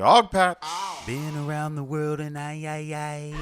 Dogpatch. Been around the world and I.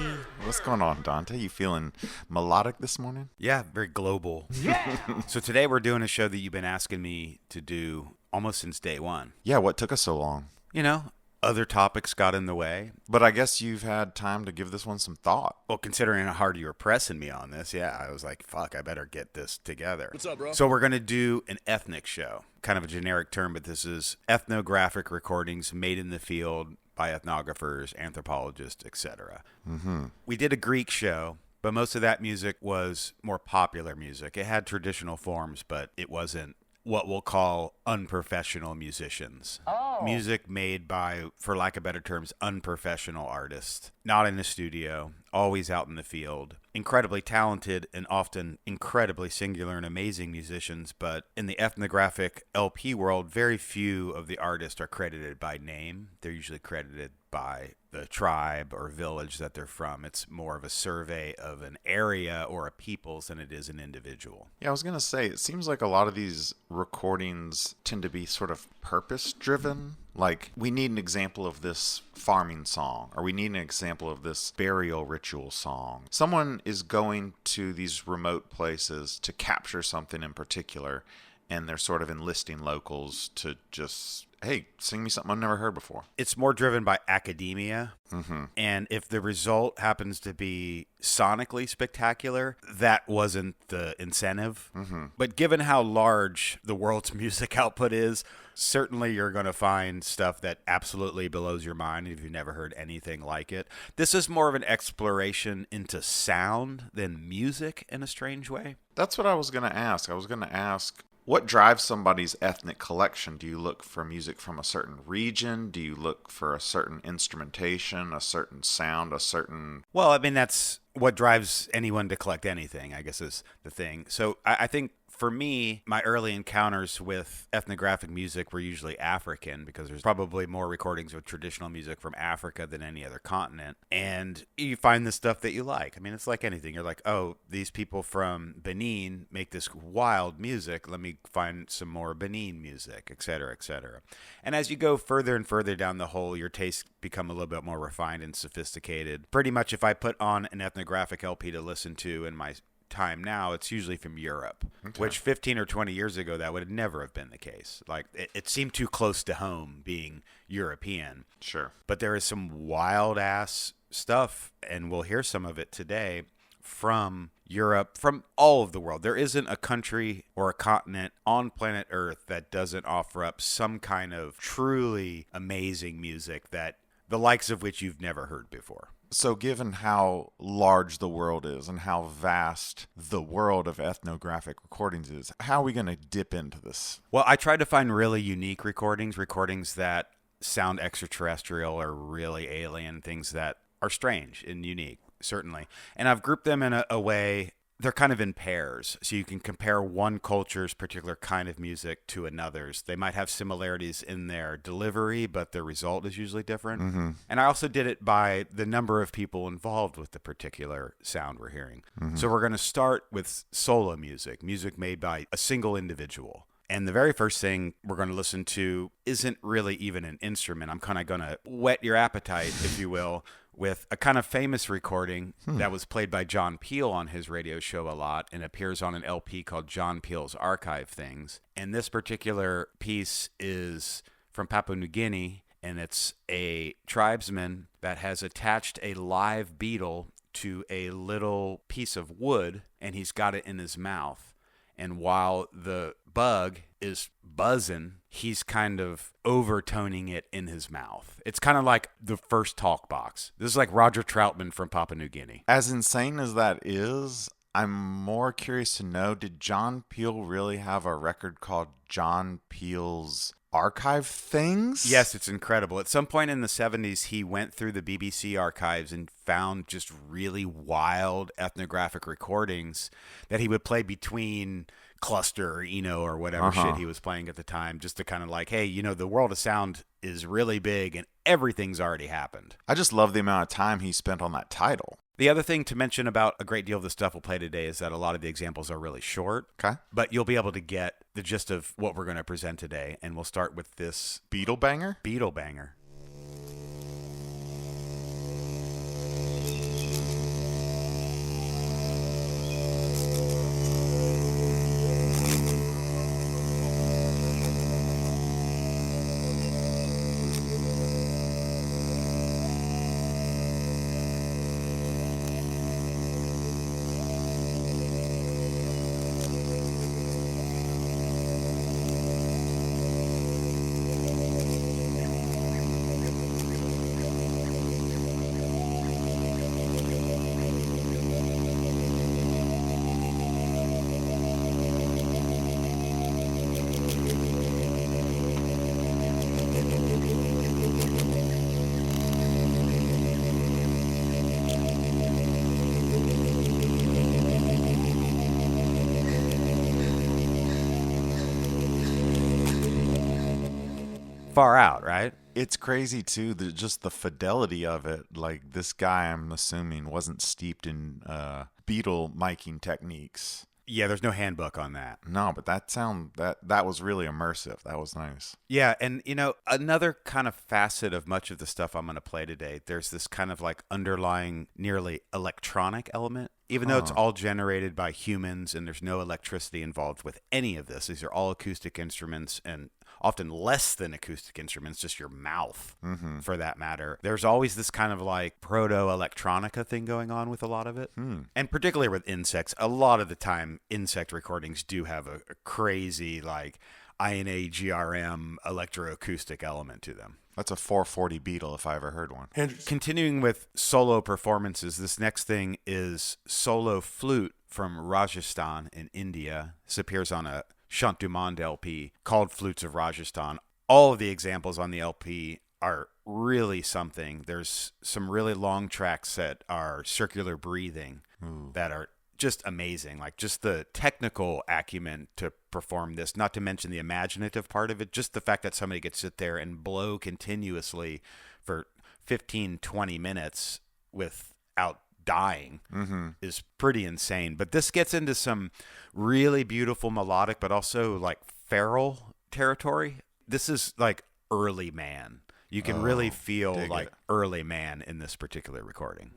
What's going on, Dante? You feeling melodic this morning? Yeah, very global. Yeah. So today we're doing a show that you've been asking me to do almost since day one. Yeah, what took us so long? You know, other topics got in the way. But I guess you've had time to give this one some thought. Well, considering how hard you were pressing me on this, yeah, I was like, fuck, I better get this together. What's up, bro? So we're going to do an ethnic show. Kind of a generic term, but this is ethnographic recordings made in the field by ethnographers, anthropologists, etc. Mm-hmm. We did a Greek show, but most of that music was more popular music. It had traditional forms, but it wasn't what we'll call unprofessional musicians. Music made by, for lack of better terms, unprofessional artists. Not in the studio, always out in the field. Incredibly talented and often incredibly singular and amazing musicians, but in the ethnographic LP world, very few of the artists are credited by name. They're usually credited by the tribe or village that they're from. It's more of a survey of an area or a people's than it is an individual. Yeah, I was going to say, it seems like a lot of these recordings tend to be sort of purpose-driven. Like, we need an example of this farming song, or we need an example of this burial ritual song. Someone is going to these remote places to capture something in particular, and they're sort of enlisting locals to just, hey, sing me something I've never heard before. It's more driven by academia. Mm-hmm. And if the result happens to be sonically spectacular, that wasn't the incentive. Mm-hmm. But given how large the world's music output is, certainly you're going to find stuff that absolutely blows your mind if you've never heard anything like it. This is more of an exploration into sound than music in a strange way. That's what I was going to ask. I was going to ask, what drives somebody's ethnic collection? Do you look for music from a certain region? Do you look for a certain instrumentation, a certain sound, a certain... Well, I mean, that's what drives anyone to collect anything, I guess is the thing. So I think for me, my early encounters with ethnographic music were usually African because there's probably more recordings of traditional music from Africa than any other continent. And you find the stuff that you like. I mean, it's like anything. You're like, oh, these people from Benin make this wild music. Let me find some more Benin music, et cetera, et cetera. And as you go further and further down the hole, your tastes become a little bit more refined and sophisticated. Pretty much if I put on an ethnographic LP to listen to in my time now, it's usually from Europe, which 15 or 20 years ago that would never have been the case. Like it seemed too close to home being European. Sure. But there is some wild ass stuff, and we'll hear some of it today from Europe, from all of the world. There isn't a country or a continent on planet Earth that doesn't offer up some kind of truly amazing music that the likes of which you've never heard before. So given how large the world is and how vast the world of ethnographic recordings is, how are we going to dip into this? Well, I tried to find really unique recordings that sound extraterrestrial or really alien, things that are strange and unique, certainly. And I've grouped them in a way. They're kind of in pairs, so you can compare one culture's particular kind of music to another's. They might have similarities in their delivery, but the result is usually different. Mm-hmm. And I also did it by the number of people involved with the particular sound we're hearing. Mm-hmm. So we're going to start with solo music made by a single individual. And the very first thing we're going to listen to isn't really even an instrument. I'm kind of going to whet your appetite, if you will, with a kind of famous recording that was played by John Peel on his radio show a lot and appears on an LP called John Peel's Archive Things. And this particular piece is from Papua New Guinea, and it's a tribesman that has attached a live beetle to a little piece of wood, and he's got it in his mouth. And while the bug is buzzing, he's kind of overtoning it in his mouth. It's kind of like the first talk box. This is like Roger Troutman from Papua New Guinea. As insane as that is, I'm more curious to know, did John Peel really have a record called John Peel's Archive Things? Yes, it's incredible. At some point in the 70s, he went through the BBC archives and found just really wild ethnographic recordings that he would play between Cluster or Eno or whatever shit he was playing at the time, just to kind of like, hey, you know, the world of sound is really big and everything's already happened. I just love the amount of time he spent on that title. The other thing to mention about a great deal of the stuff we'll play today is that a lot of the examples are really short. Okay. But you'll be able to get the gist of what we're going to present today, and we'll start with this Beetle banger? Beetle banger. far out, right? It's crazy too, just the fidelity of it. Like this guy, I'm assuming, wasn't steeped in Beetle miking techniques. Yeah, there's no handbook on that. No, but that was really immersive. That was nice. Yeah, and another kind of facet of much of the stuff I'm going to play today, there's this kind of like underlying nearly electronic element. Even though it's all generated by humans and there's no electricity involved with any of this, these are all acoustic instruments and often less than acoustic instruments, just your mouth for that matter. There's always this kind of like proto-electronica thing going on with a lot of it. And particularly with insects, a lot of the time insect recordings do have a crazy like INA-GRM electroacoustic element to them. That's a 440 Beetle if I ever heard one. And continuing with solo performances, this next thing is solo flute from Rajasthan in India. This appears on a Chant du Monde LP called Flutes of Rajasthan. All of the examples on the LP are really something. There's some really long tracks that are circular breathing that are just amazing. Like just the technical acumen to perform this, not to mention the imaginative part of it, just the fact that somebody could sit there and blow continuously for 15, 20 minutes without dying is pretty insane. But this gets into some really beautiful melodic, but also like feral territory. This is like early man. You can really feel like early man in this particular recording.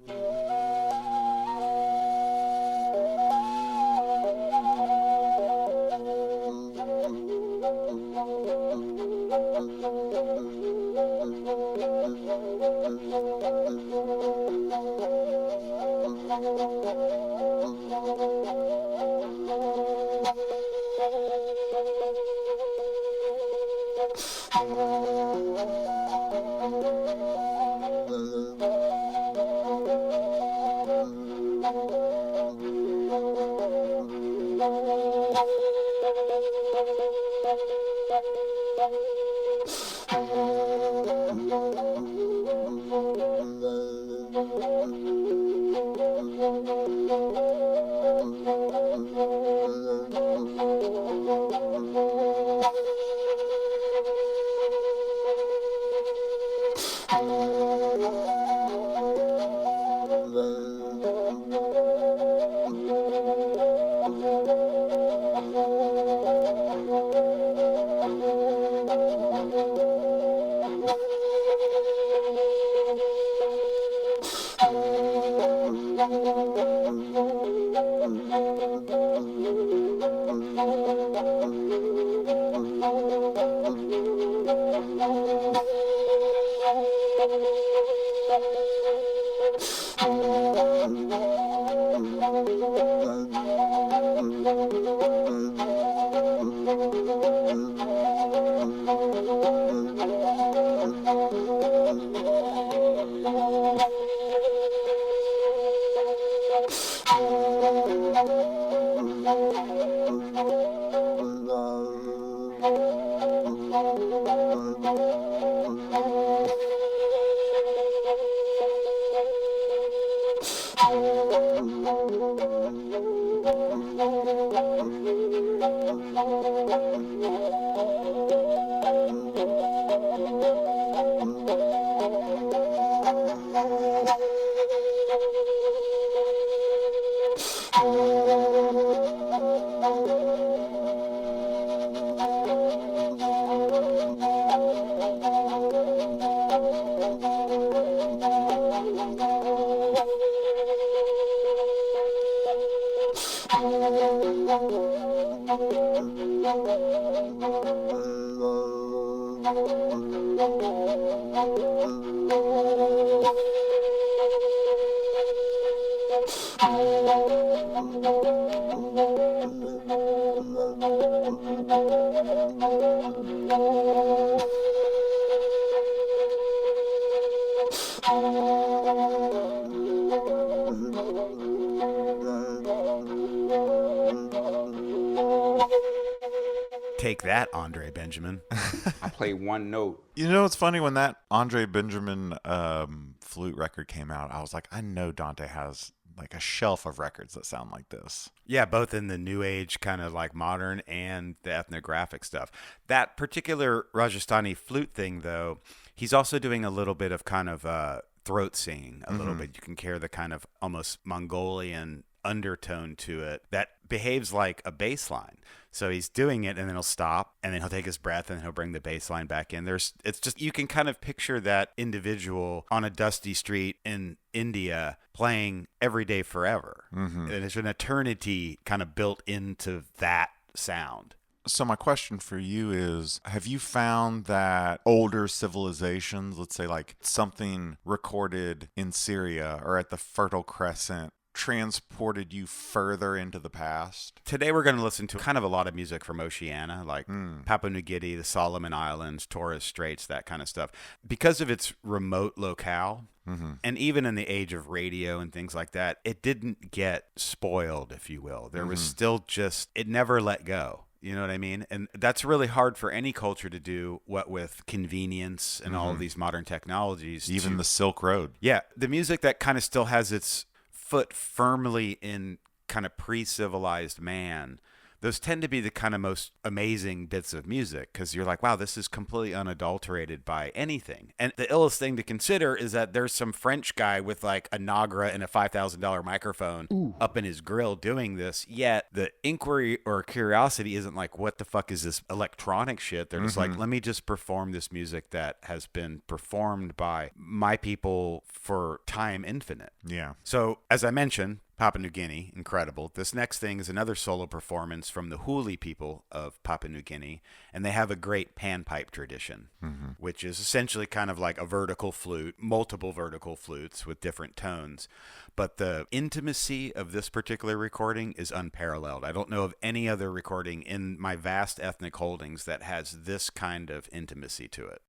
Take that, Andre Benjamin. I play one note. You know, it's funny when that Andre Benjamin flute record came out, I was like, I know Dante has like a shelf of records that sound like this. Yeah, both in the new age kind of like modern and the ethnographic stuff. That particular Rajasthani flute thing, though, he's also doing a little bit of kind of throat singing a little bit. You can hear the kind of almost Mongolian undertone to it that behaves like a bass line. So he's doing it and then he'll stop and then he'll take his breath and he'll bring the bass line back in. It's just, you can kind of picture that individual on a dusty street in India playing every day forever. And it's an eternity kind of built into that sound. So my question for you is, have you found that older civilizations, let's say like something recorded in Syria or at the Fertile Crescent, transported you further into the past? Today we're going to listen to kind of a lot of music from Oceania, like Papua New Guinea, the Solomon Islands, Torres Straits, that kind of stuff. Because of its remote locale, and even in the age of radio and things like that, it didn't get spoiled, if you will. There was still just, it never let go. You know what I mean? And that's really hard for any culture to do, what with convenience and all of these modern technologies. Even the Silk Road. Yeah, the music that kind of still has its foot firmly in kind of pre-civilized man, those tend to be the kind of most amazing bits of music because you're like, wow, this is completely unadulterated by anything. And the illest thing to consider is that there's some French guy with like a Nagra and a $5,000 microphone up in his grill doing this, yet the inquiry or curiosity isn't like, what the fuck is this electronic shit? They're just like, let me just perform this music that has been performed by my people for time infinite. Yeah. So, as I mentioned, Papua New Guinea, incredible. This next thing is another solo performance from the Huli people of Papua New Guinea, and they have a great panpipe tradition, which is essentially kind of like a vertical flute, multiple vertical flutes with different tones. But the intimacy of this particular recording is unparalleled. I don't know of any other recording in my vast ethnic holdings that has this kind of intimacy to it.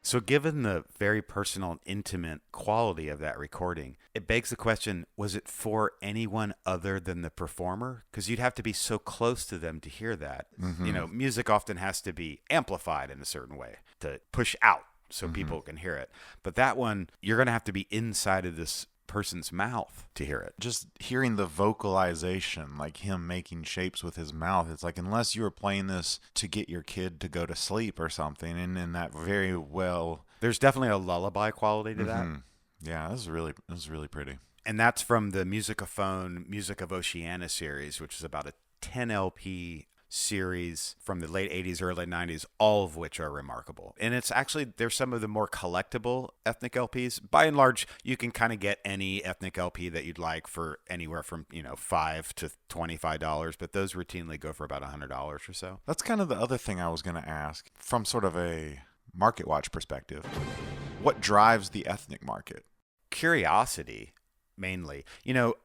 So given the very personal and intimate quality of that recording, it begs the question, was it for anyone other than the performer? Because you'd have to be so close to them to hear that. You know, music often has to be amplified in a certain way to push out so people can hear it. But that one, you're going to have to be inside of this person's mouth to hear it. Just hearing the vocalization, like him making shapes with his mouth, it's like, unless you were playing this to get your kid to go to sleep or something, and in that very well, there's definitely a lullaby quality to that. Yeah, it was really pretty. And that's from the Musicaphone Music of Oceania series, which is about a 10 LP series from the late 80s, early 90s, all of which are remarkable. And it's actually, they're some of the more collectible ethnic LPs. By and large, you can kind of get any ethnic LP that you'd like for anywhere from, $5 to $25, but those routinely go for about $100 or so. That's kind of the other thing I was going to ask from sort of a market watch perspective. What drives the ethnic market? Curiosity, mainly.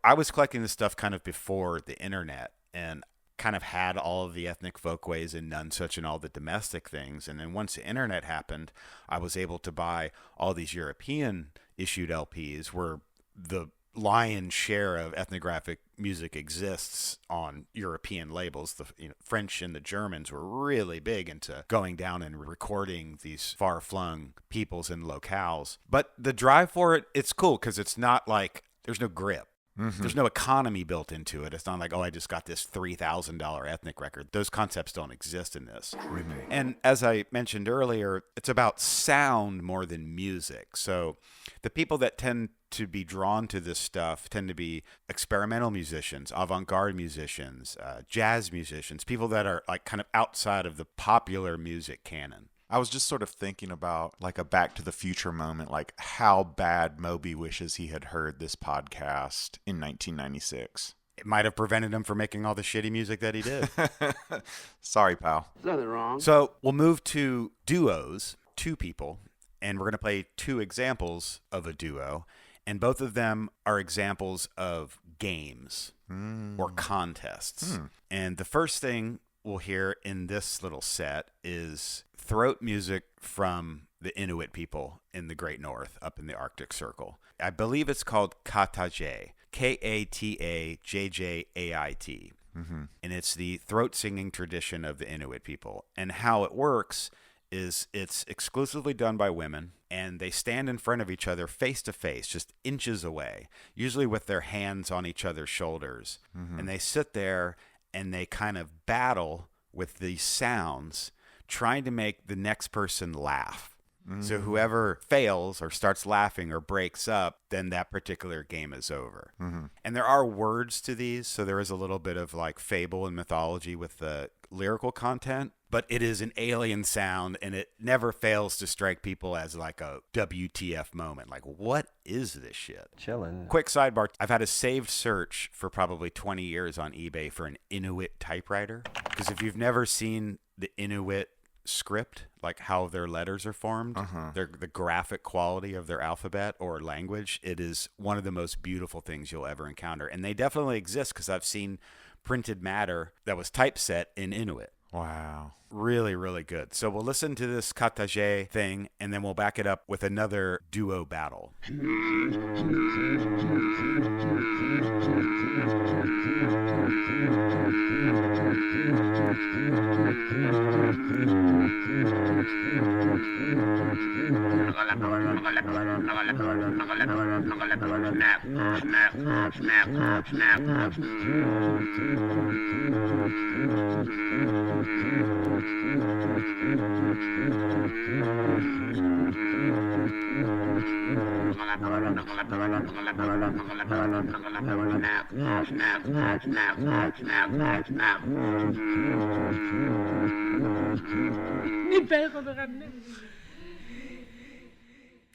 I was collecting this stuff kind of before the internet, and kind of had all of the ethnic folkways and nunsuch and all the domestic things. And then once the internet happened, I was able to buy all these European issued LPs where the lion's share of ethnographic music exists on European labels. The French and the Germans were really big into going down and recording these far-flung peoples and locales. But the drive for it, it's cool because it's not like there's no grip. There's no economy built into it. It's not like, I just got this $3,000 ethnic record. Those concepts don't exist in this. And as I mentioned earlier, it's about sound more than music. So the people that tend to be drawn to this stuff tend to be experimental musicians, avant-garde musicians, jazz musicians, people that are like kind of outside of the popular music canon. I was just sort of thinking about like a Back to the Future moment, like how bad Moby wishes he had heard this podcast in 1996. It might have prevented him from making all the shitty music that he did. Sorry, pal. There's nothing wrong. So we'll move to duos, two people, and we're going to play two examples of a duo. And both of them are examples of games or contests. And the first thing we'll hear in this little set is throat music from the Inuit people in the Great North up in the Arctic Circle. I believe it's called Katajait, Katajait. And it's the throat singing tradition of the Inuit people. And how it works is it's exclusively done by women, and they stand in front of each other face to face, just inches away, usually with their hands on each other's shoulders. And they sit there and they kind of battle with these sounds, trying to make the next person laugh. So whoever fails or starts laughing or breaks up, then that particular game is over. And there are words to these, so there is a little bit of like fable and mythology with the lyrical content, but it is an alien sound, and it never fails to strike people as like a WTF moment. Like, what is this shit? Chilling. Quick sidebar. I've had a saved search for probably 20 years on eBay for an Inuit typewriter, because if you've never seen the Inuit script, like how their letters are formed, the graphic quality of their alphabet or language, it is one of the most beautiful things you'll ever encounter. And they definitely exist because I've seen printed matter that was typeset in Inuit. Wow. Really, really good. So we'll listen to this Katajait thing, and then we'll back it up with another duo battle.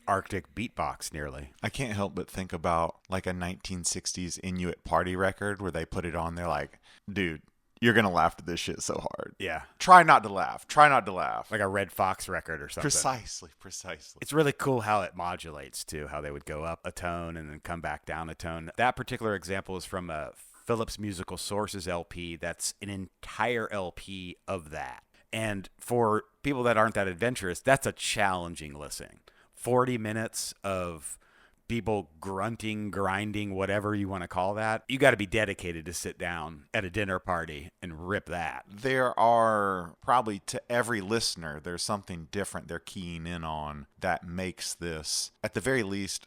Arctic beatbox, nearly. I can't help but think about like a 1960s Inuit party record where they put it on. They're like, dude, you're going to laugh at this shit so hard. Yeah. Try not to laugh. Try not to laugh. Like a Red Fox record or something. Precisely. It's really cool how it modulates, too, how they would go up a tone and then come back down a tone. That particular example is from a Phillips Musical Sources LP. That's an entire LP of that. And for people that aren't that adventurous, that's a challenging listen. 40 minutes of people grunting, grinding, whatever you want to call that. You got to be dedicated to sit down at a dinner party and rip that. There are probably, to every listener, there's something different they're keying in on that makes this, at the very least,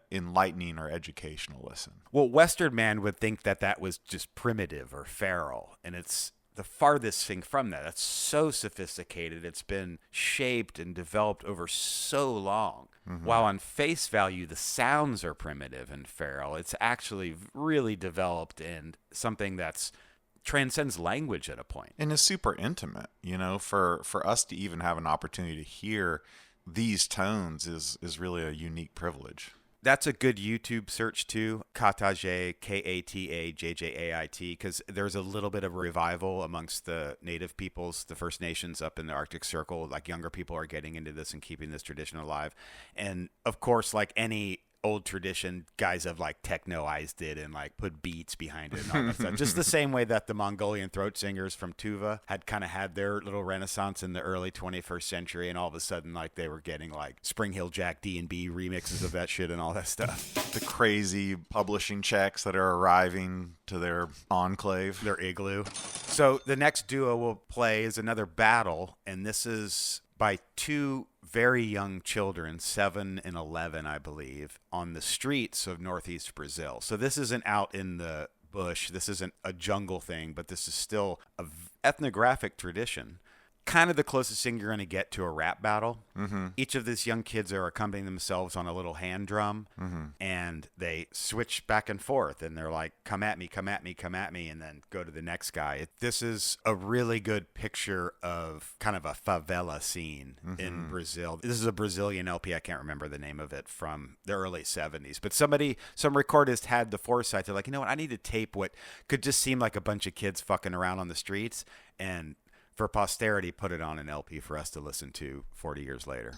enlightening or educational listen. Well, Western man would think that that was just primitive or feral, and it's the farthest thing from that. That's so sophisticated. It's been shaped and developed over so long. Mm-hmm. While on face value, the sounds are primitive and feral, it's actually really developed and something that's transcends language at a point. And is super intimate, you know, for us to even have an opportunity to hear these tones is really a unique privilege. That's a good YouTube search too, Katajait, Katajait, because there's a little bit of a revival amongst the native peoples, the First Nations up in the Arctic Circle. Like younger people are getting into this and keeping this tradition alive. And of course, like any old tradition, guys have like technoized it and like put beats behind it and all that stuff. Just the same way that the Mongolian throat singers from Tuva had kind of had their little renaissance in the early 21st century, and all of a sudden like they were getting like Spring Hill Jack D&B remixes of that shit and all that stuff. The crazy publishing checks that are arriving to their enclave, their igloo. So the next duo we'll play is another battle, and this is by two very young children, 7 and 11, I believe, on the streets of northeast Brazil. So this isn't out in the bush. This isn't a jungle thing, but this is still an ethnographic tradition. Kind of the closest thing you're going to get to a rap battle. Mm-hmm. Each of these young kids are accompanying themselves on a little hand drum, mm-hmm. and they switch back and forth, and they're like, come at me, come at me, come at me, and then go to the next guy. This is a really good picture of kind of a favela scene mm-hmm. in Brazil. This is a Brazilian LP. I can't remember the name of it, from the early 70s. But some recordist had the foresight. They're like, you know what? I need to tape what could just seem like a bunch of kids fucking around on the streets, and for posterity, put it on an LP for us to listen to 40 years later.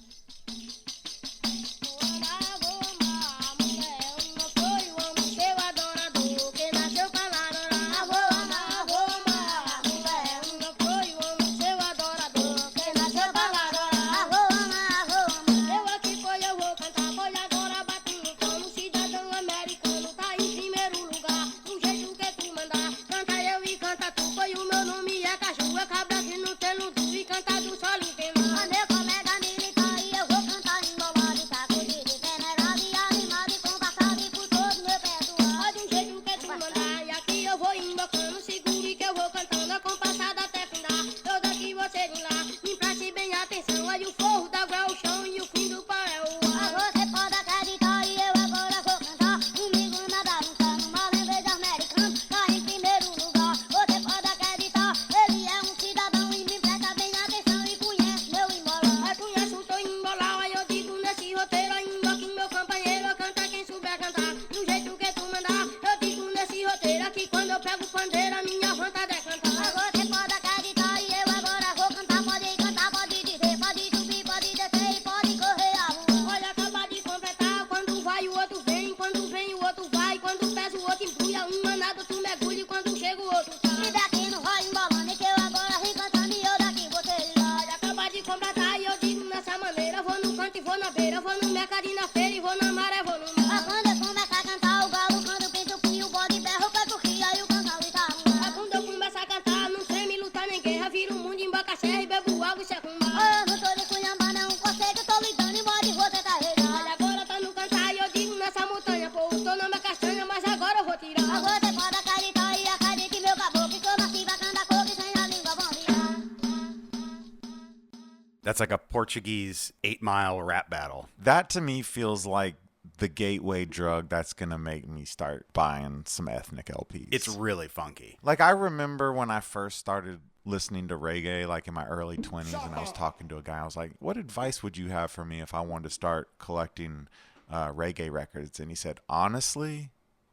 That's like a Portuguese 8-mile rap battle. That to me feels like the gateway drug that's going to make me start buying some ethnic LPs. It's really funky. Like, I remember when I first started listening to reggae, like in my early 20s, and I was talking to a guy. I was like, what advice would you have for me if I wanted to start collecting reggae records? And he said, honestly,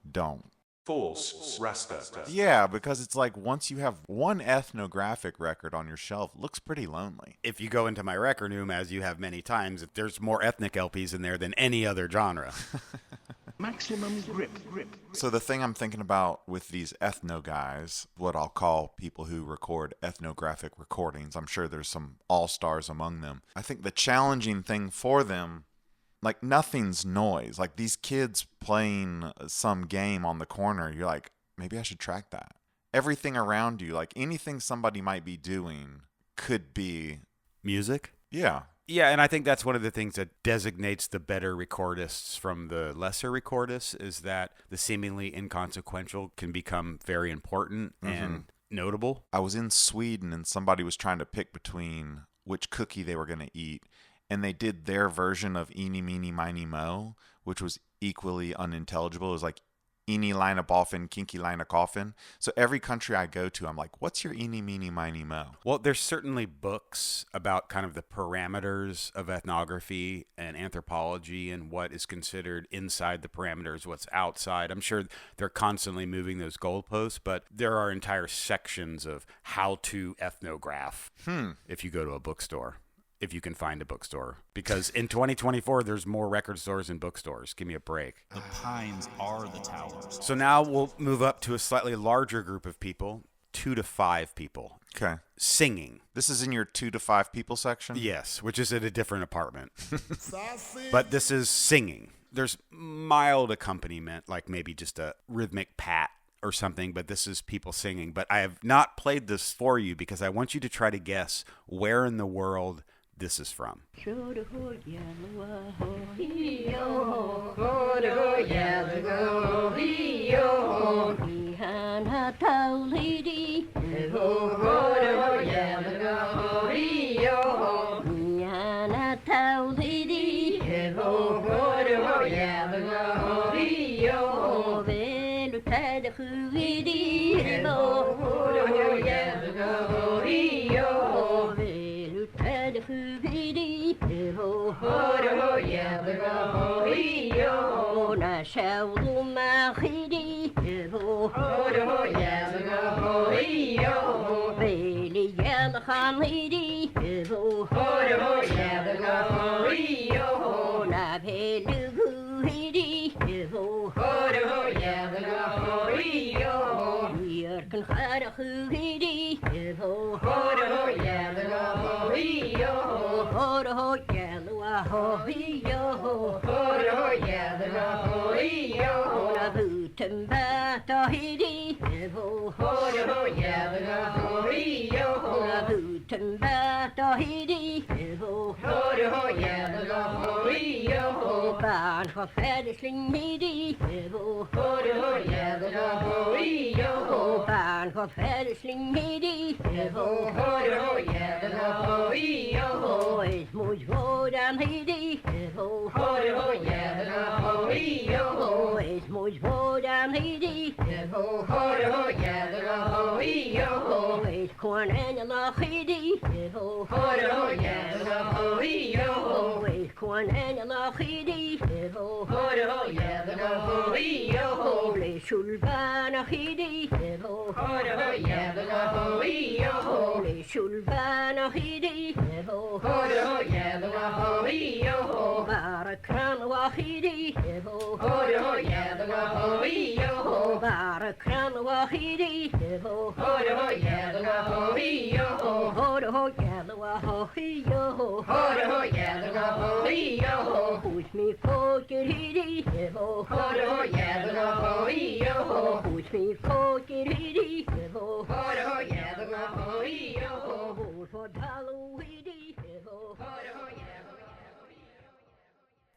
don't. False Rasta. Yeah, because it's like once you have one ethnographic record on your shelf, it looks pretty lonely. If you go into my record room, as you have many times, there's more ethnic LPs in there than any other genre. Maximum grip. So the thing I'm thinking about with these ethno guys, what I'll call people who record ethnographic recordings, I'm sure there's some all-stars among them. I think the challenging thing for them, like nothing's noise. Like these kids playing some game on the corner, you're like, maybe I should track that. Everything around you, like anything somebody might be doing could be Music? Yeah. Yeah, and I think that's one of the things that designates the better recordists from the lesser recordists is that the seemingly inconsequential can become very important and notable. I was in Sweden and somebody was trying to pick between which cookie they were going to eat, and they did their version of Eeny, Meeny, Miny, Mo, which was equally unintelligible. It was like Eeny, line a boffin, kinky, line a coffin. So every country I go to, I'm like, what's your Eeny, Meeny, Miny, Mo? Well, there's certainly books about kind of the parameters of ethnography and anthropology and what is considered inside the parameters, what's outside. I'm sure they're constantly moving those goalposts, but there are entire sections of how to ethnograph if you go to a bookstore. If you can find a bookstore. Because in 2024, there's more record stores than bookstores. Give me a break. The pines are the towers. So now we'll move up to a slightly larger group of people, 2 to 5 people. Okay. Singing. This is in your 2 to 5 people section? Yes, which is at a different apartment. But this is singing. There's mild accompaniment, like maybe just a rhythmic pat or something, but this is people singing. But I have not played this for you because I want you to try to guess where in the world this is from.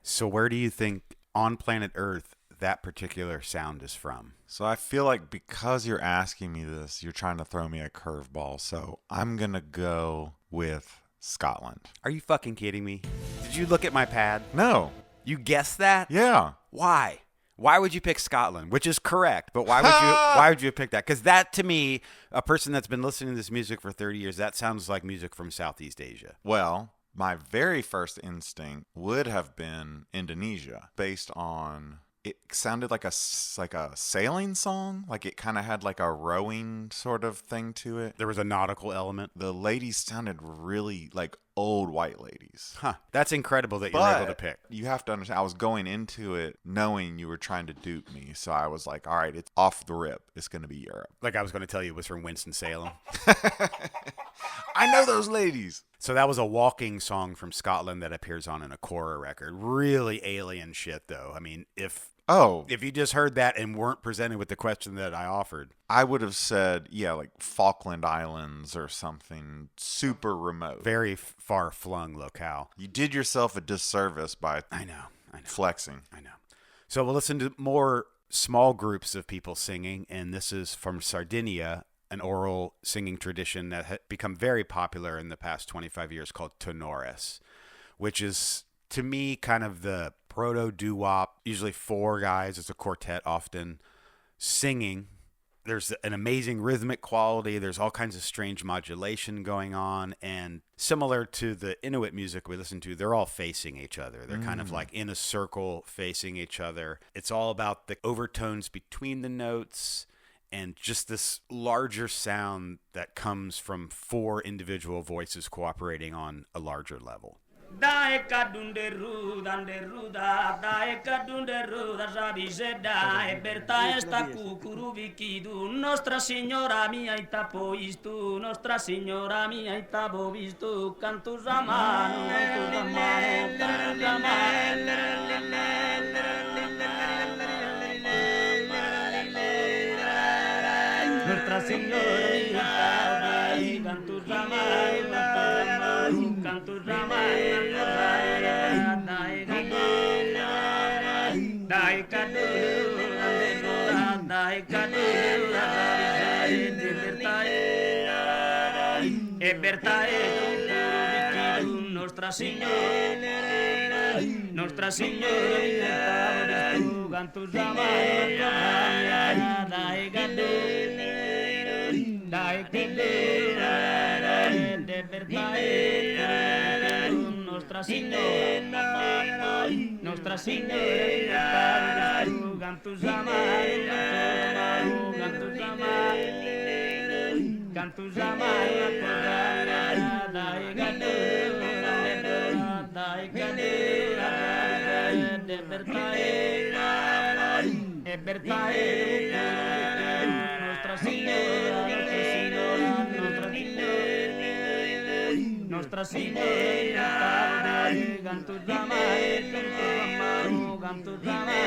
So where do you think on planet Earth that particular sound is from? So I feel like because you're asking me this, you're trying to throw me a curveball. So I'm going to go with Scotland. Are you fucking kidding me? Did you look at my pad? No. You guessed that? Yeah. Why? Why would you pick Scotland? Which is correct, but why would you pick that? Because that, to me, a person that's been listening to this music for 30 years, that sounds like music from Southeast Asia. Well, my very first instinct would have been Indonesia, based on it sounded like like a sailing song. Like it kind of had like a rowing sort of thing to it. There was a nautical element. The ladies sounded really like old white ladies. Huh. That's incredible that you were able to pick. You have to understand, I was going into it knowing you were trying to dupe me. So I was like, all right, it's off the rip. It's going to be Europe. Like I was going to tell you it was from Winston-Salem. I know those ladies. So that was a walking song from Scotland that appears on an Acora record. Really alien shit, though. I mean, if you just heard that and weren't presented with the question that I offered, I would have said, yeah, like Falkland Islands or something super remote. Very far-flung locale. You did yourself a disservice by I know. flexing. I know. So we'll listen to more small groups of people singing, and this is from Sardinia, an oral singing tradition that had become very popular in the past 25 years called Tenores, which is, to me, kind of the proto-doo-wop, usually 4 guys, it's a quartet often, singing. There's an amazing rhythmic quality. There's all kinds of strange modulation going on. And similar to the Inuit music we listen to, they're all facing each other. They're kind of like in a circle facing each other. It's all about the overtones between the notes and just this larger sound that comes from 4 individual voices cooperating on a larger level. Daeka dunde ruda, daeka dunde ruda, rabizeda, e berta esta cucurubiquidu, Nostra Signora mia itapo istu, Nostra Signora mia itabo vistu, cantus a mano, Nostra Signora mia cantus a mano, cantus a mano. Nostra Signora, Nostra Signora, cantus a dai Nostra Signora, Nostra Signora, cantus a cantus a Nostra Signora, Nostra Signora, cantus a dai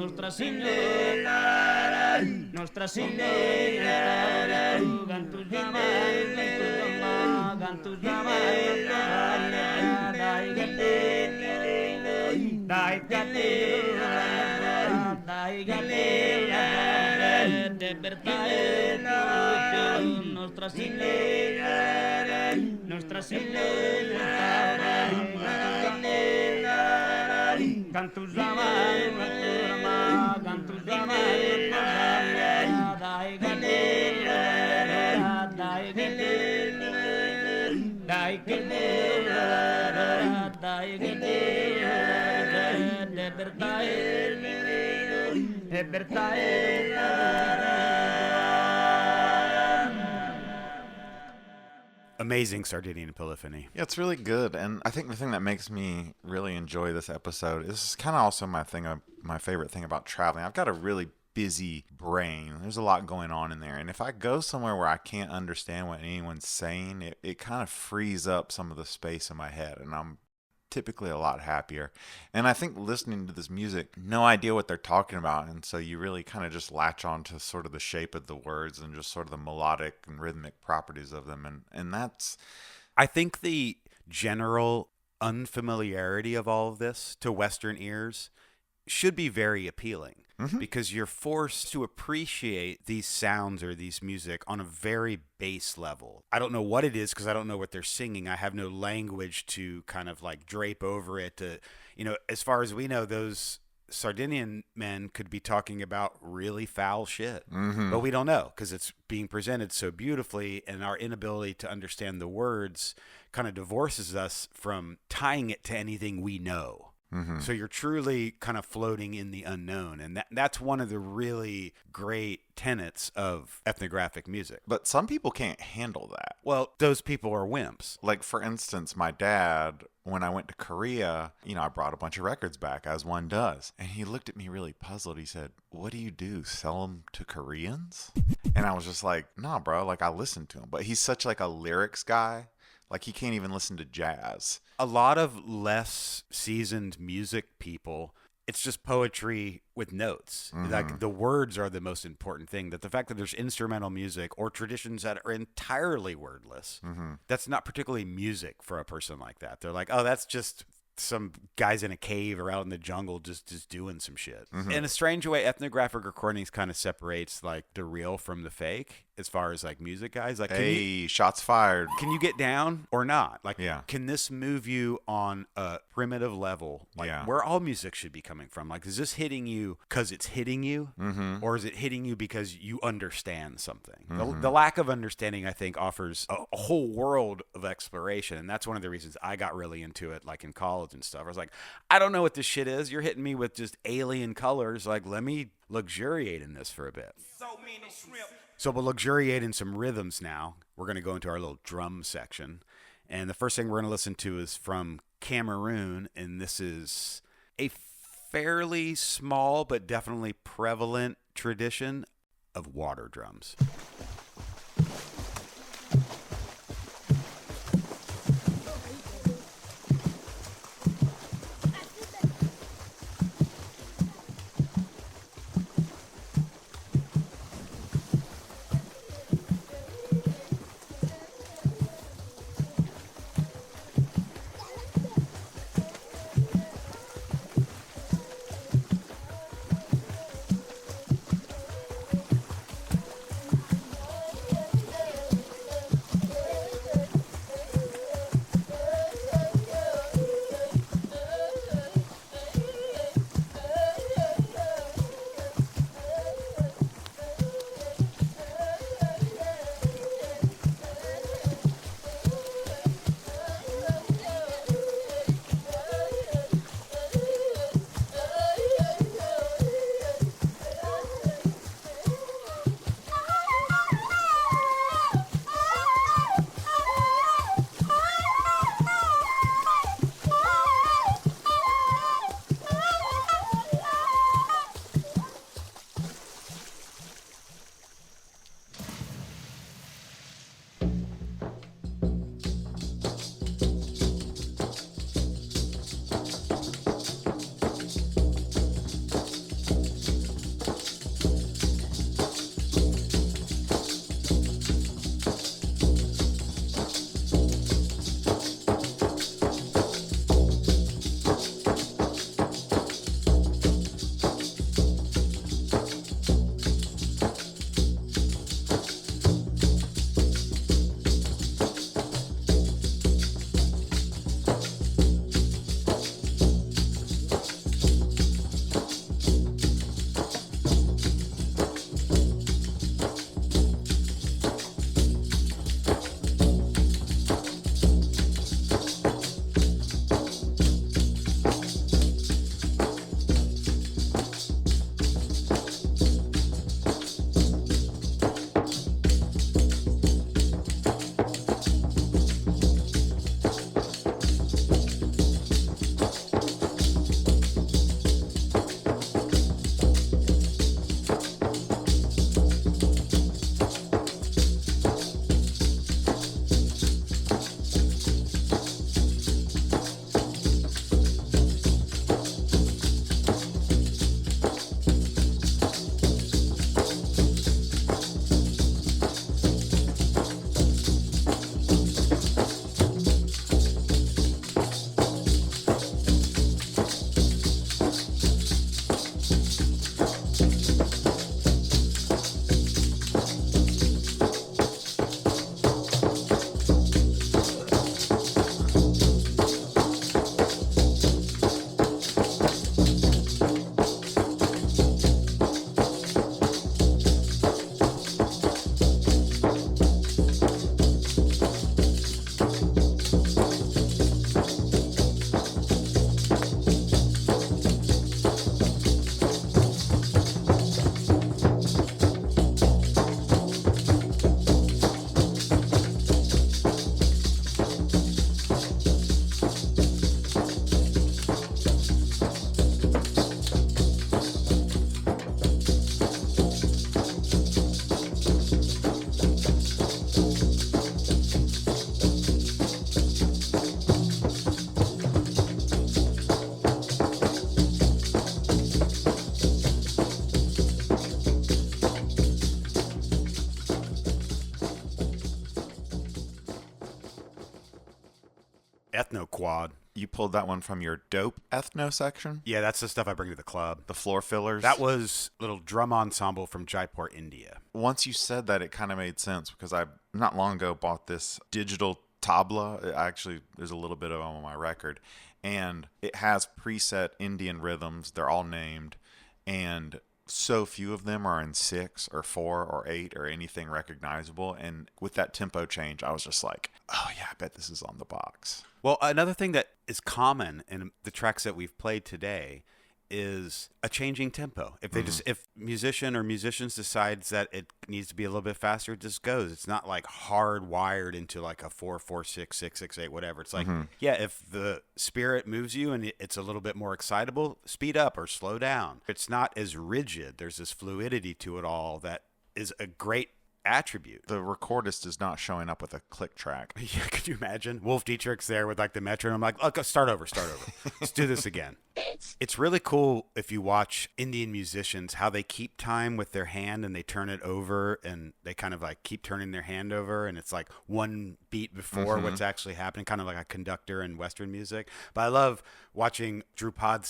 Nostra Signora, Nostra Signora, cantus a Nostra Signora, Nostra Signora, cantus a Amazing Sardinian polyphony. Yeah, it's really good. And I think the thing that makes me really enjoy this episode is kind of also my favorite thing about traveling. I've got a really busy brain. There's a lot going on in there. And if I go somewhere where I can't understand what anyone's saying, it kind of frees up some of the space in my head. And I'm typically a lot happier. And I think listening to this music, no idea what they're talking about. And so you really kind of just latch on to sort of the shape of the words and just sort of the melodic and rhythmic properties of them. And that's... I think the general unfamiliarity of all of this to Western ears should be very appealing. Because you're forced to appreciate these sounds or these music on a very base level. I don't know what it is because I don't know what they're singing. I have no language to kind of like drape over it. As far as we know, those Sardinian men could be talking about really foul shit, but we don't know because it's being presented so beautifully, and our inability to understand the words kind of divorces us from tying it to anything we know. So you're truly kind of floating in the unknown, and that's one of the really great tenets of ethnographic music. But some people can't handle that. Well, those people are wimps. Like, for instance, my dad, when I went to Korea, I brought a bunch of records back, as one does. And he looked at me really puzzled. He said, "What do you do? Sell them to Koreans?" And I was just like, "Nah, bro, like, I listen to him." But he's such like a lyrics guy. Like, he can't even listen to jazz. A lot of less seasoned music people, it's just poetry with notes. Like, the words are the most important thing. That the fact that there's instrumental music or traditions that are entirely wordless, that's not particularly music for a person like that. They're like, oh, that's just some guys in a cave or out in the jungle just doing some shit. In a strange way, ethnographic recordings kind of separates like the real from the fake as far as like music guys. Like, Shots fired. can you get down or not? Like, Yeah. can this move you on a primitive level? Like, where all music should be coming from? Like, is this hitting you because it's hitting you? Or is it hitting you because you understand something? The lack of understanding, I think, offers a whole world of exploration. And that's one of the reasons I got really into it, like in college and stuff. I was like, I don't know what this shit is. You're hitting me with just alien colors. Like, let me luxuriate in this for a bit. So we'll luxuriate in some rhythms now. We're going to go into our little drum section. And the first thing we're going to listen to is from Cameroon. And this is a fairly small but definitely prevalent tradition of water drums. ethno quad. You pulled that one from your dope ethno section? Yeah, that's the stuff I bring to the club. The floor fillers? That was a little drum ensemble from Jaipur, India. Once you said that, it kind of made sense because I not long ago bought this digital tabla. Actually, there's a little bit of them on my record. And it has preset Indian rhythms. They're all named. And so few of them are in 6 or 4 or 8 or anything recognizable. And with that tempo change, I was just like, oh yeah, I bet this is on the box. Well, another thing that is common in the tracks that we've played today is a changing tempo. If they if musicians decides that it needs to be a little bit faster, it just goes. It's not like hardwired into like a 4/4/6, 6/6/8, whatever. It's like, yeah, if the spirit moves you and it's a little bit more excitable, speed up or slow down. It's not as rigid. There's this fluidity to it all that is a great attribute. The recordist is not showing up with a click track. Yeah, could you imagine? Wolf Dietrich's there with like the metronome, like, oh, start over. Let's do this again. It's really cool if you watch Indian musicians, how they keep time with their hand and they turn it over and they kind of like keep turning their hand over and it's like one beat before what's actually happening, kind of like a conductor in Western music. But I love watching Drupad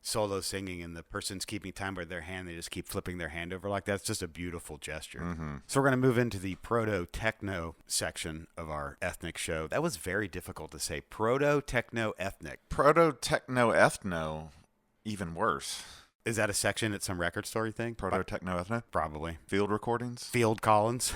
solo singing and the person's keeping time with their hand. They just keep flipping their hand over like that. It's just a beautiful gesture. So we're going to move into the proto-techno section of our ethnic show. That was very difficult to say. Proto-techno-ethnic. Proto-techno-ethno, even worse. Is that a section at some record store, you think? Proto-techno-ethno? Probably. Field recordings? Field Collins.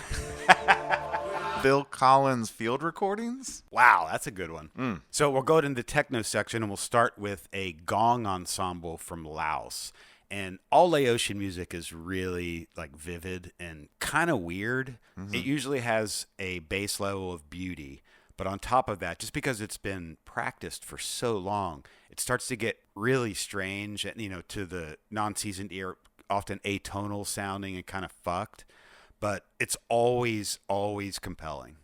Phil Collins field recordings? Wow, that's a good one. So we'll go into the techno section and we'll start with a gong ensemble from Laos. And all Laotian music is really like vivid and kind of weird. It usually has a base level of beauty. But on top of that, just because it's been practiced for so long, it starts to get really strange and, to the non-seasoned ear, often atonal sounding and kind of fucked. But it's always, always compelling.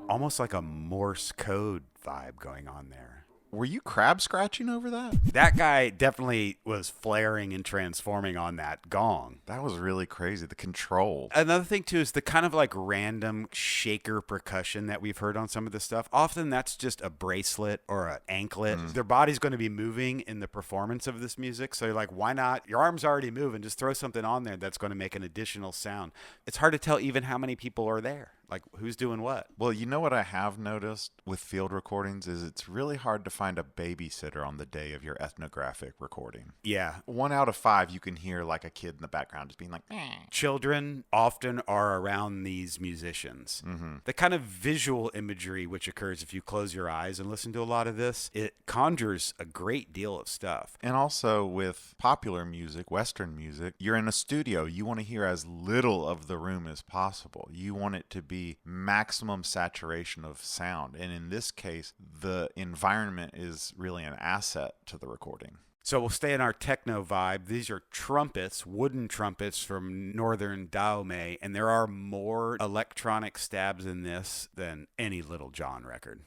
Almost like a Morse code vibe going on there. Were you crab scratching over that? That guy definitely was flaring and transforming on that gong. That was really crazy. The control. Another thing, too, is the kind of like random shaker percussion that we've heard on some of this stuff. Often that's just a bracelet or an anklet. Their body's going to be moving in the performance of this music. So you're like, why not? Your arm's already moving. Just throw something on there that's going to make an additional sound. It's hard to tell even how many people are there. Like, who's doing what? Well, you know what I have noticed with field recordings is it's really hard to find a babysitter on the day of your ethnographic recording. Yeah. 1 out of 5, you can hear like a kid in the background just being like, Children often are around these musicians. The kind of visual imagery which occurs if you close your eyes and listen to a lot of this, it conjures a great deal of stuff. And also with popular music, Western music, you're in a studio. You want to hear as little of the room as possible. You want it to be maximum saturation of sound. And in this case, the environment is really an asset to the recording. So we'll stay in our techno vibe. These are trumpets, wooden trumpets from northern Dahomey, and there are more electronic stabs in this than any Little John record.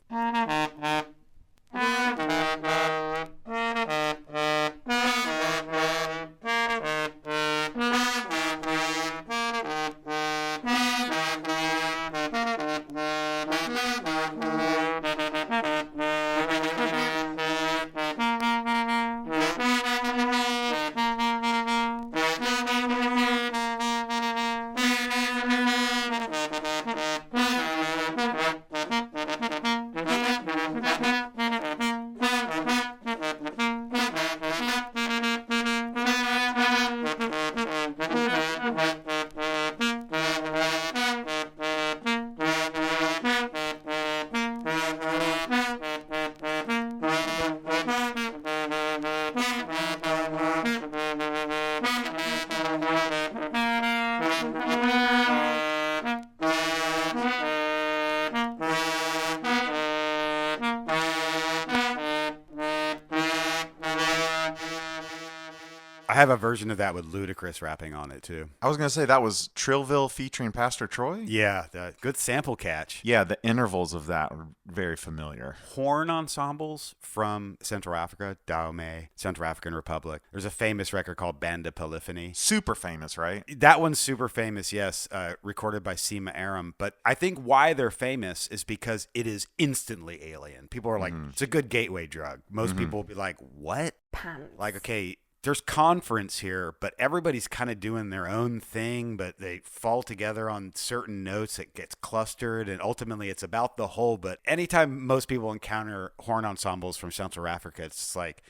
I have a version of that with Ludacris rapping on it, too. I was going to say that was Trillville featuring Pastor Troy? Yeah, good sample catch. Yeah, the intervals of that are very familiar. Horn ensembles from Central Africa, Dahomey, Central African Republic. There's a famous record called Banda Polyphony. Super famous, right? That one's super famous, yes, recorded by Sima Aram. But I think why they're famous is because it is instantly alien. People are like, it's a good gateway drug. Most people will be like, what? Pants. Like, okay, there's conference here, but everybody's kind of doing their own thing, but they fall together on certain notes. It gets clustered, and ultimately it's about the whole. But anytime most people encounter horn ensembles from Central Africa, it's like,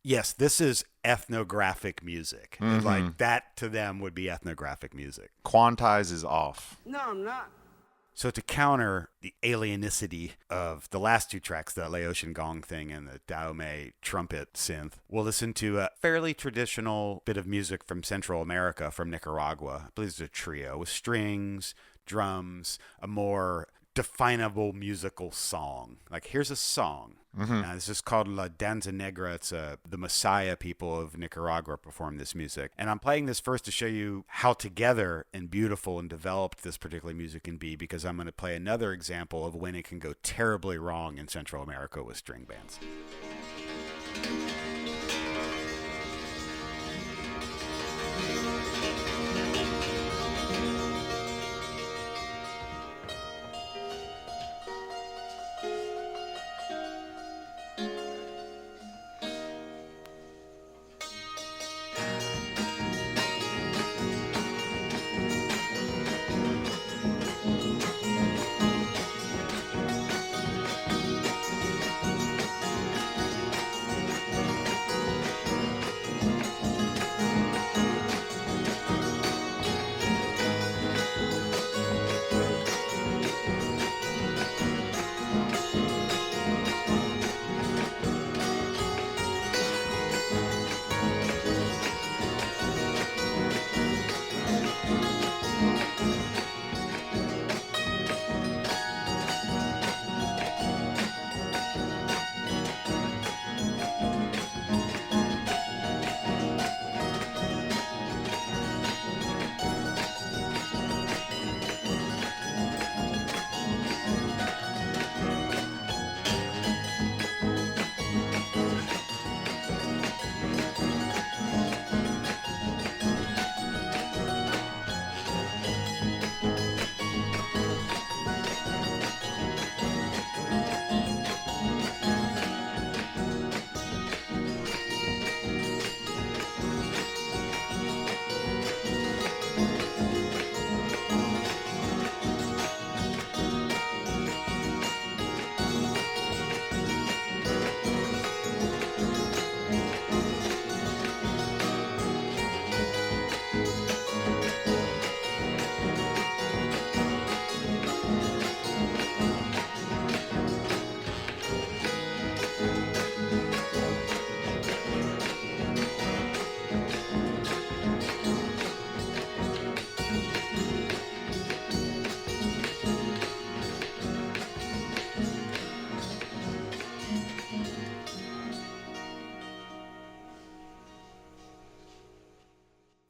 yes, this is ethnographic music. Like that to them would be ethnographic music. Quantize is off. No, I'm not. So to counter the alienicity of the last two tracks, the Laotian gong thing and the Dahomey trumpet synth, we'll listen to a fairly traditional bit of music from Central America, from Nicaragua. I believe it's a trio with strings, drums, a more definable musical song. Like, here's a song. This is called La Danza Negra. It's the Messiah people of Nicaragua perform this music. And I'm playing this first to show you how together and beautiful and developed this particular music can be, because I'm going to play another example of when it can go terribly wrong in Central America with string bands.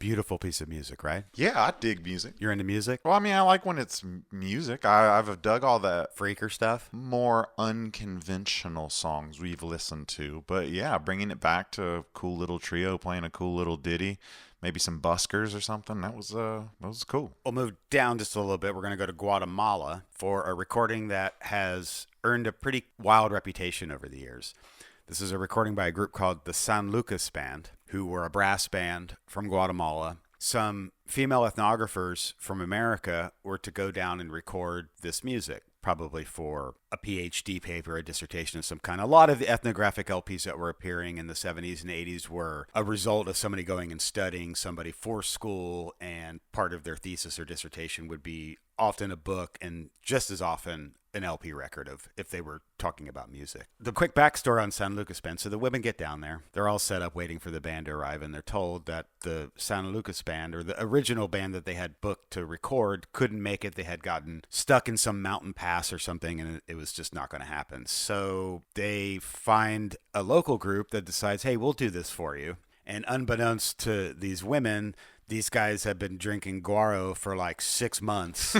beautiful piece of music, right? Yeah, I dig music. You're into music? Well, I mean, I like when it's music. I've dug all that Freaker stuff? more unconventional songs we've listened to. But yeah, bringing it back to a cool little trio playing a cool little ditty, maybe some buskers or something. That was cool. We'll move down just a little bit. We're going to go to Guatemala for a recording that has earned a pretty wild reputation over the years. This is a recording by a group called the San Lucas Band, who were a brass band from Guatemala. Some female ethnographers from America were to go down and record this music, probably for a PhD paper, a dissertation of some kind. A lot of the ethnographic LPs that were appearing in the 70s and 80s were a result of somebody going and studying somebody for school, and part of their thesis or dissertation would be often a book and just as often an LP record of if they were talking about music. The quick backstory on San Lucas Band. So the women get down there. They're all set up waiting for the band to arrive, and they're told that the San Lucas Band, or the original band that they had booked to record, couldn't make it. They had gotten stuck in some mountain pass or something, and it was just not going to happen. So they find a local group that decides, hey, we'll do this for you. And unbeknownst to these women, these guys have been drinking Guaro for like 6 months,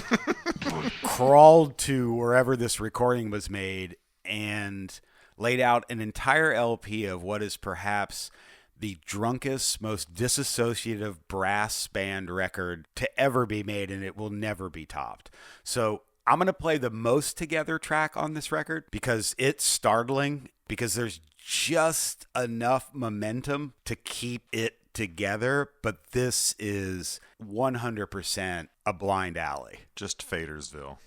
crawled to wherever this recording was made, and laid out an entire LP of what is perhaps the drunkest, most disassociative brass band record to ever be made, and it will never be topped. So I'm going to play the most together track on this record because it's startling, because there's just enough momentum to keep it together, but this is 100% a blind alley. Just Fadersville.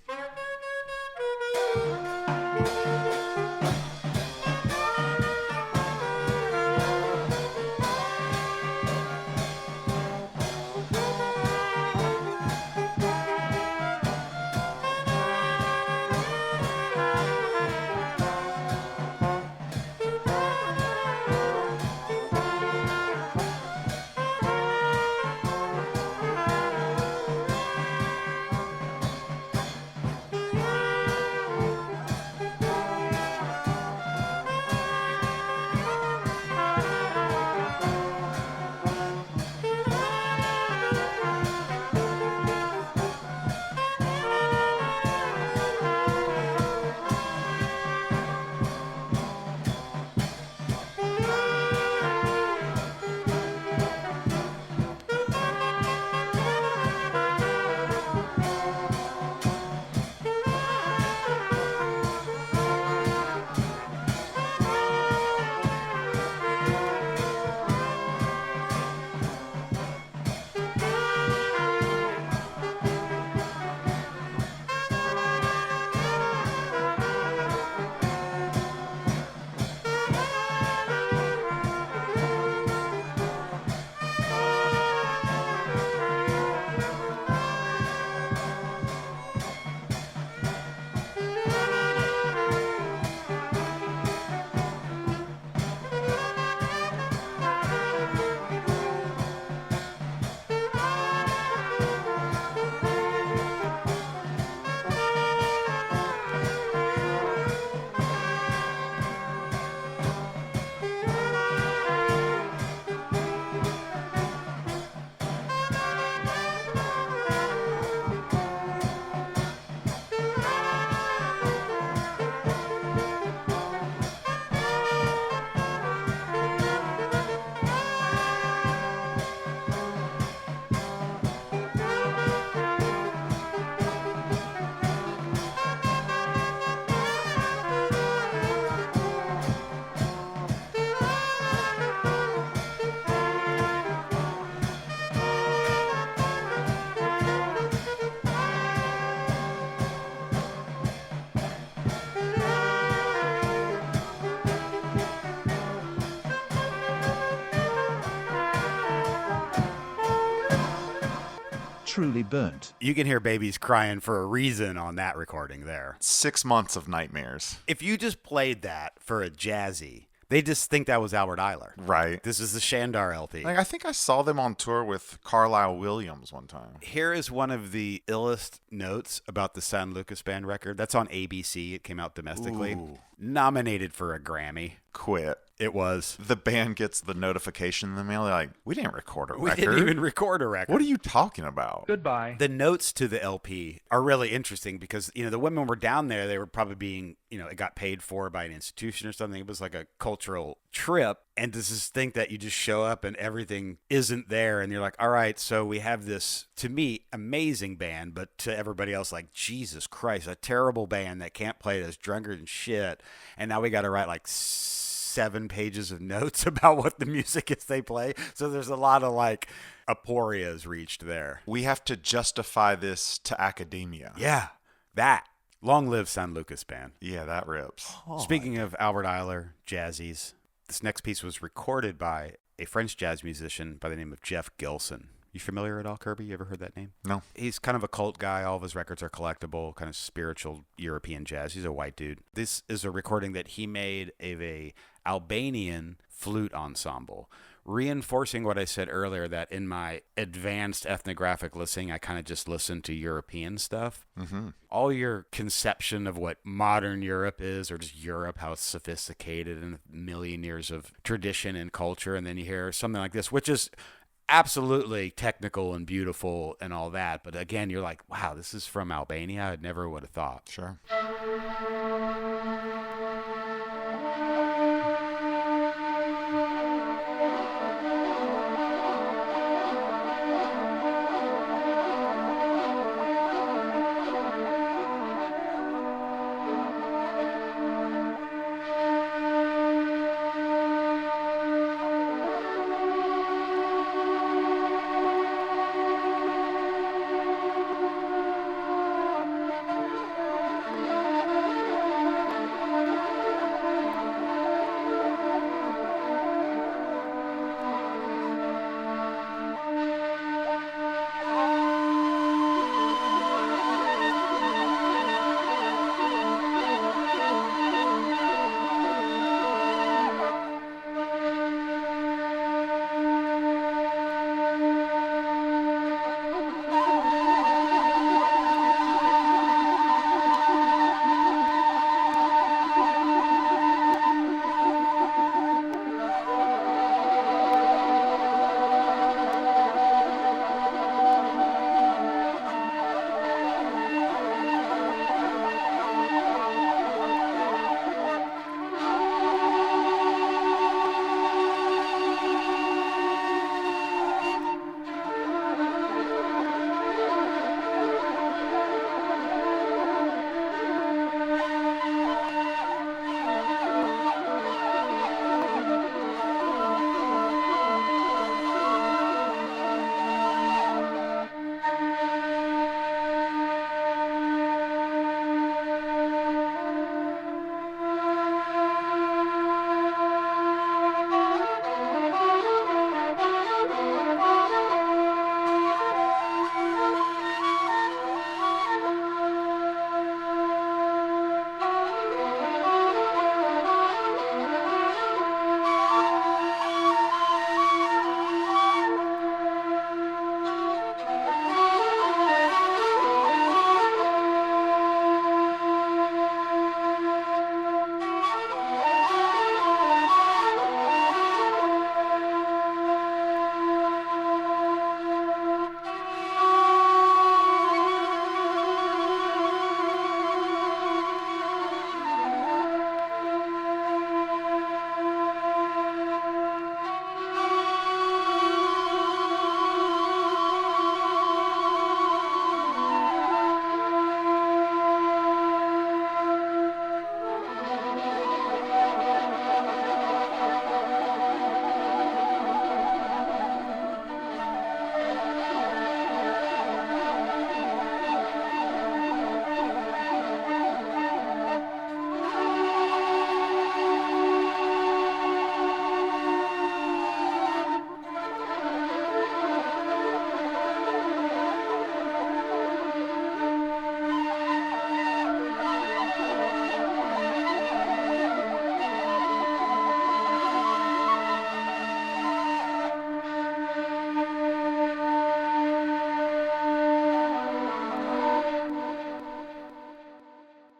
Truly burnt. You can hear babies crying for a reason on that recording there. 6 months of nightmares. If you just played that for a jazzy, they just think that was Albert Eiler. Right. This is the Shandar LP. Like, I think I saw them on tour with Carlisle Williams one time. Here is one of the illest notes about the San Lucas Band record. That's on ABC. It came out domestically. Ooh. Nominated for a Grammy. Quit. It was. The band gets the notification in the mail. They're like, we didn't record a We record. didn't even record a record. What are you talking about? Goodbye. The notes to the LP are really interesting because, the women were down there. They were probably being, it got paid for by an institution or something. It was like a cultural trip. And to just think that you just show up and everything isn't there. And you're like, all right, so we have this, to me, amazing band. But to everybody else, like, Jesus Christ, a terrible band that can't play, that's drunker than shit. And now we got to write like 7 pages of notes about what the music is they play. So there's a lot of like aporias reached there. We have to justify this to academia. Yeah, that. Long live San Lucas Band. Yeah, that rips. Speaking of Albert Eiler, jazzies, this next piece was recorded by a French jazz musician by the name of Jeff Gilson. You familiar at all, Kirby? You ever heard that name? No. He's kind of a cult guy. All of his records are collectible, kind of spiritual European jazz. He's a white dude. This is a recording that he made of a Albanian flute ensemble, reinforcing what I said earlier, that in my advanced ethnographic listening, I kind of just listen to European stuff. Mm-hmm. All your conception of what modern Europe is, or just Europe, how it's sophisticated and a million years of tradition and culture, and then you hear something like this, which is absolutely technical and beautiful and all that. But again, you're like, wow, this is from Albania. I never would have thought. Sure.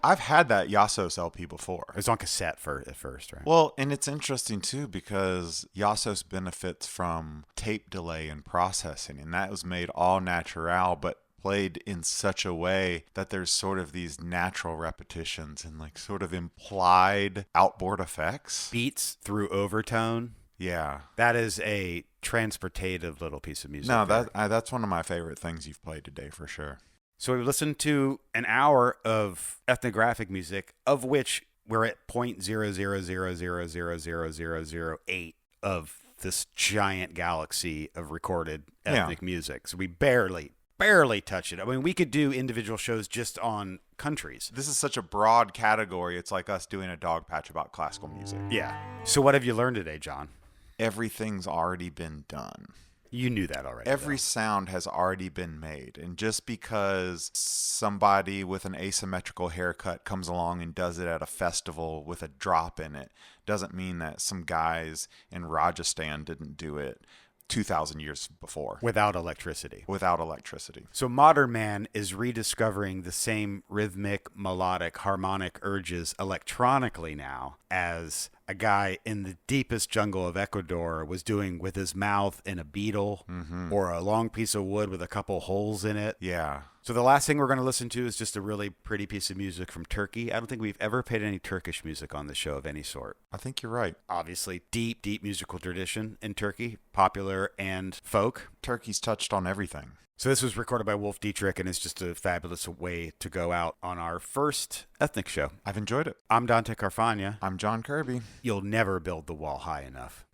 I've had that Iasos LP before. It was on cassette at first, right? Well, and it's interesting too because Iasos benefits from tape delay and processing, and that was made all natural, but played in such a way that there's sort of these natural repetitions and like sort of implied outboard effects. Beats through overtone. Yeah. That is a transportative little piece of music. No, there. that's one of my favorite things you've played today for sure. So we listened to an hour of ethnographic music, of which we're at 0.000000008 of this giant galaxy of recorded ethnic music. So we barely touch it. I mean, we could do individual shows just on countries. This is such a broad category. It's like us doing a Dogpatch about classical music. Yeah. So what have you learned today, John? Everything's already been done. You knew that already. Every sound has already been made. And just because somebody with an asymmetrical haircut comes along and does it at a festival with a drop in it, doesn't mean that some guys in Rajasthan didn't do it 2,000 years before. Without electricity. So modern man is rediscovering the same rhythmic, melodic, harmonic urges electronically now as a guy in the deepest jungle of Ecuador was doing with his mouth in a beetle or a long piece of wood with a couple holes in it. Yeah. So the last thing we're going to listen to is just a really pretty piece of music from Turkey. I don't think we've ever played any Turkish music on the show of any sort. I think you're right. Obviously, deep musical tradition in Turkey, popular and folk. Turkey's touched on everything. So this was recorded by Wolf Dietrich, and it's just a fabulous way to go out on our first ethnic show. I've enjoyed it. I'm Dante Carfagna. I'm John Kirby. You'll never build the wall high enough.